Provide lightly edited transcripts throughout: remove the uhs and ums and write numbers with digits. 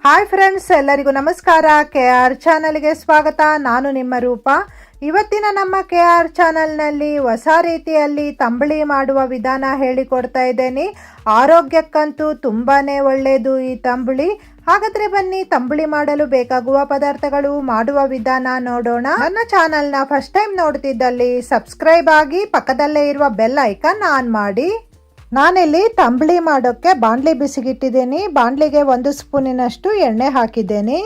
Hi friends, ಎಲ್ಲರಿಗೂ ನಮಸ್ಕಾರ. KR ಚಾನಲ್ಗೆ ಸ್ವಾಗತ. ನಾನು ನಿಮ್ಮ ರೂಪ. ಇವತ್ತಿನ ನಮ್ಮ KR ಚಾನಲ್ನಲ್ಲಿ ಹೊಸ ರೀತಿಯಲ್ಲಿ ತಂಬುಳಿ ಮಾಡುವ ವಿಧಾನ ಹೇಳಿಕೊಡ್ತಾ ಇದ್ದೇನೆ. ಆರೋಗ್ಯಕ್ಕಂತೂ ತುಂಬಾ ಒಳ್ಳೆಯದು ಈ ತಂಬುಳಿ. ಹಾಗಾದರೆ ಬನ್ನಿ, ತಂಬುಳಿ ಮಾಡಲು ಬೇಕಾಗುವ ಪದಾರ್ಥಗಳು, ಮಾಡುವ ವಿಧಾನ ನೋಡೋಣ. ನನ್ನ ಚಾನಲ್ನ ಫಸ್ಟ್ ಟೈಮ್ ನೋಡ್ತಿದ್ದಲ್ಲಿ ಸಬ್ಸ್ಕ್ರೈಬ್ ಆಗಿ, ಪಕ್ಕದಲ್ಲೇ ಇರುವ ಬೆಲ್ ಐಕಾನ್ ಆನ್ ಮಾಡಿ. ನಾನಿಲ್ಲಿ ತಂಬುಳಿ ಮಾಡೋಕ್ಕೆ ಬಾಣಲಿ ಬಿಸಿಗಿಟ್ಟಿದ್ದೀನಿ. ಬಾಣಲಿಗೆ 1 ಸ್ಪೂನಿನಷ್ಟು ಎಣ್ಣೆ ಹಾಕಿದ್ದೇನೆ.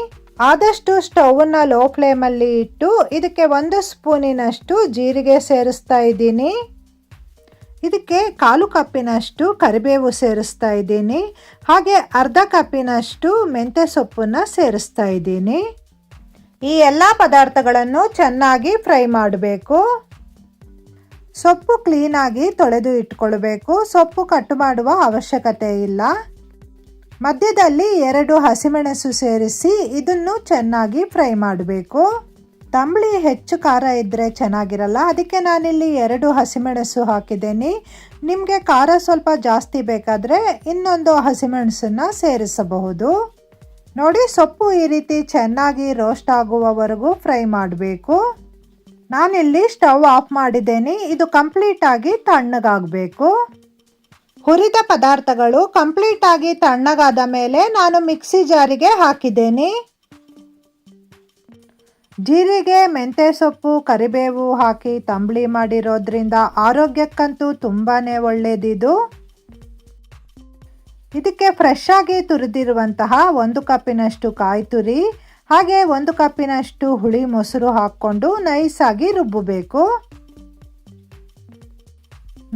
ಆದಷ್ಟು ಸ್ಟೌವ್ನ ಲೋ ಫ್ಲೇಮಲ್ಲಿ ಇಟ್ಟು ಇದಕ್ಕೆ 1 ಸ್ಪೂನಿನಷ್ಟು ಜೀರಿಗೆ ಸೇರಿಸ್ತಾ ಇದ್ದೀನಿ. ಇದಕ್ಕೆ 1/4 ಕಪ್ಪಿನಷ್ಟು ಕರಿಬೇವು ಸೇರಿಸ್ತಾ ಇದ್ದೀನಿ. ಹಾಗೆ ಅರ್ಧ ಕಪ್ಪಿನಷ್ಟು ಮೆಂತ್ಯ ಸೊಪ್ಪನ್ನು ಸೇರಿಸ್ತಾ ಇದ್ದೀನಿ. ಈ ಎಲ್ಲ ಪದಾರ್ಥಗಳನ್ನು ಚೆನ್ನಾಗಿ ಫ್ರೈ ಮಾಡಬೇಕು. ಸೊಪ್ಪು ಕ್ಲೀನಾಗಿ ತೊಳೆದು ಇಟ್ಕೊಳ್ಬೇಕು. ಸೊಪ್ಪು ಕಟ್ ಮಾಡುವ ಅವಶ್ಯಕತೆ ಇಲ್ಲ. ಮಧ್ಯದಲ್ಲಿ 2 ಹಸಿಮೆಣಸು ಸೇರಿಸಿ ಇದನ್ನು ಚೆನ್ನಾಗಿ ಫ್ರೈ ಮಾಡಬೇಕು. ತಂಬುಳಿ ಹೆಚ್ಚು ಖಾರ ಇದ್ದರೆ ಚೆನ್ನಾಗಿರಲ್ಲ, ಅದಕ್ಕೆ ನಾನಿಲ್ಲಿ 2 ಹಸಿಮೆಣಸು ಹಾಕಿದ್ದೇನೆ. ನಿಮಗೆ ಖಾರ ಸ್ವಲ್ಪ ಜಾಸ್ತಿ ಬೇಕಾದರೆ ಇನ್ನೊಂದು ಹಸಿಮೆಣಸನ್ನು ಸೇರಿಸಬಹುದು. ನೋಡಿ, ಸೊಪ್ಪು ಈ ರೀತಿ ಚೆನ್ನಾಗಿ ರೋಸ್ಟ್ ಆಗುವವರೆಗೂ ಫ್ರೈ ಮಾಡಬೇಕು. ನಾನಿಲ್ಲಿ ಸ್ಟವ್ ಆಫ್ ಮಾಡಿದ್ದೇನೆ. ಇದು ಕಂಪ್ಲೀಟ್ ಆಗಿ ತಣ್ಣಗಾಗಬೇಕು. ಹುರಿದ ಪದಾರ್ಥಗಳು ಕಂಪ್ಲೀಟ್ ಆಗಿ ತಣ್ಣಗಾದ ಮೇಲೆ ನಾನು ಮಿಕ್ಸಿ ಜಾರಿಗೆ ಹಾಕಿದ್ದೇನೆ. ಜೀರಿಗೆ, ಮೆಂತ್ಯ ಸೊಪ್ಪು, ಕರಿಬೇವು ಹಾಕಿ ತಂಬುಳಿ ಮಾಡಿರೋದ್ರಿಂದ ಆರೋಗ್ಯಕ್ಕಂತೂ ತುಂಬಾ ಒಳ್ಳೆಯದಿದು. ಇದಕ್ಕೆ ಫ್ರೆಶ್ ಆಗಿ ತುರಿದಿರುವಂತಹ 1 ಕಪ್ಪಿನಷ್ಟು ಕಾಯಿ ತುರಿ, ಹಾಗೆ 1 ಕಪ್ಪಿನಷ್ಟು ಹುಳಿ ಮೊಸರು ಹಾಕ್ಕೊಂಡು ನೈಸಾಗಿ ರುಬ್ಬಬೇಕು.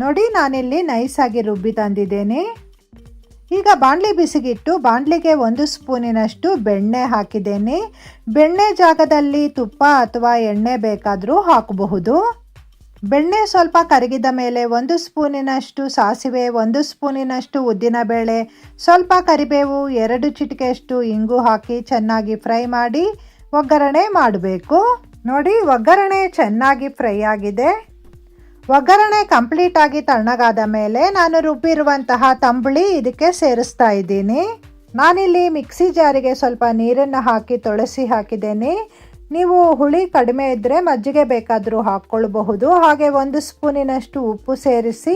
ನೋಡಿ, ನಾನಿಲ್ಲಿ ನೈಸಾಗಿ ರುಬ್ಬಿ ತಂದಿದ್ದೇನೆ. ಈಗ ಬಾಣಲಿ ಬಿಸಿಗಿಟ್ಟು ಬಾಣಲಿಗೆ 1 ಸ್ಪೂನಿನಷ್ಟು ಬೆಣ್ಣೆ ಹಾಕಿದ್ದೇನೆ. ಬೆಣ್ಣೆ ಜಾಗದಲ್ಲಿ ತುಪ್ಪ ಅಥವಾ ಎಣ್ಣೆ ಬೇಕಾದರೂ ಹಾಕಬಹುದು. ಬೆಣ್ಣೆ ಸ್ವಲ್ಪ ಕರಗಿದ ಮೇಲೆ 1 ಸ್ಪೂನಿನಷ್ಟು ಸಾಸಿವೆ, 1 ಸ್ಪೂನಿನಷ್ಟು ಉದ್ದಿನಬೇಳೆ, ಸ್ವಲ್ಪ ಕರಿಬೇವು, 2 ಚಿಟಿಕೆಯಷ್ಟು ಇಂಗು ಹಾಕಿ ಚೆನ್ನಾಗಿ ಫ್ರೈ ಮಾಡಿ ಒಗ್ಗರಣೆ ಮಾಡಬೇಕು. ನೋಡಿ, ಒಗ್ಗರಣೆ ಚೆನ್ನಾಗಿ ಫ್ರೈ ಆಗಿದೆ. ಒಗ್ಗರಣೆ ಕಂಪ್ಲೀಟ್ ಆಗಿ ತಣ್ಣಗಾದ ಮೇಲೆ ನಾನು ರುಬ್ಬಿರುವಂತಹ ತಂಬುಳಿ ಇದಕ್ಕೆ ಸೇರಿಸ್ತಾ ಇದ್ದೀನಿ. ನಾನಿಲ್ಲಿ ಮಿಕ್ಸಿ ಜಾರಿಗೆ ಸ್ವಲ್ಪ ನೀರನ್ನು ಹಾಕಿ ತೊಳಸಿ ಹಾಕಿದ್ದೇನೆ. ನೀವು ಹುಳಿ ಕಡಿಮೆ ಇದ್ದರೆ ಮಜ್ಜಿಗೆ ಬೇಕಾದರೂ ಹಾಕ್ಕೊಳ್ಬಹುದು. ಹಾಗೆ 1 ಸ್ಪೂನಿನಷ್ಟು ಉಪ್ಪು ಸೇರಿಸಿ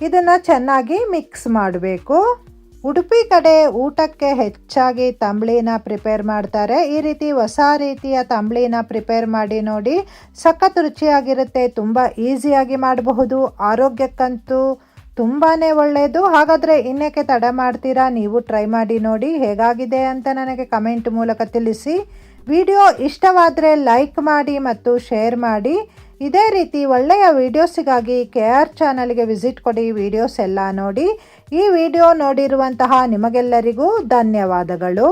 ಇದನ್ನು ಚೆನ್ನಾಗಿ ಮಿಕ್ಸ್ ಮಾಡಬೇಕು. ಉಡುಪಿ ಕಡೆ ಊಟಕ್ಕೆ ಹೆಚ್ಚಾಗಿ ತಂಬುಳಿನ ಪ್ರಿಪೇರ್ ಮಾಡ್ತಾರೆ. ಈ ರೀತಿ ಹೊಸ ರೀತಿಯ ತಂಬುಳಿನ ಪ್ರಿಪೇರ್ ಮಾಡಿ ನೋಡಿ, ಸಖತ್ ರುಚಿಯಾಗಿರುತ್ತೆ. ತುಂಬ ಈಸಿಯಾಗಿ ಮಾಡಬಹುದು. ಆರೋಗ್ಯಕ್ಕಂತೂ ತುಂಬಾ ಒಳ್ಳೆಯದು. ಹಾಗಾದರೆ ಇನ್ನೇಕೆ ತಡ ಮಾಡ್ತೀರಾ? ನೀವು ಟ್ರೈ ಮಾಡಿ ನೋಡಿ, ಹೇಗಾಗಿದೆ ಅಂತ ನನಗೆ ಕಮೆಂಟ್ ಮೂಲಕ ತಿಳಿಸಿ. ವಿಡಿಯೋ ಇಷ್ಟವಾದರೆ ಲೈಕ್ ಮಾಡಿ ಮತ್ತು ಶೇರ್ ಮಾಡಿ. ಇದೇ ರೀತಿ ಒಳ್ಳೆಯ ವಿಡಿಯೋಸಿಗಾಗಿ KR ಚಾನಲ್ಗೆ ವಿಸಿಟ್ ಕೊಡಿ. ವಿಡಿಯೋಸ್ ಎಲ್ಲ ನೋಡಿ. ಈ ವಿಡಿಯೋ ನೋಡಿರುವಂತಹ ನಿಮಗೆಲ್ಲರಿಗೂ ಧನ್ಯವಾದಗಳು.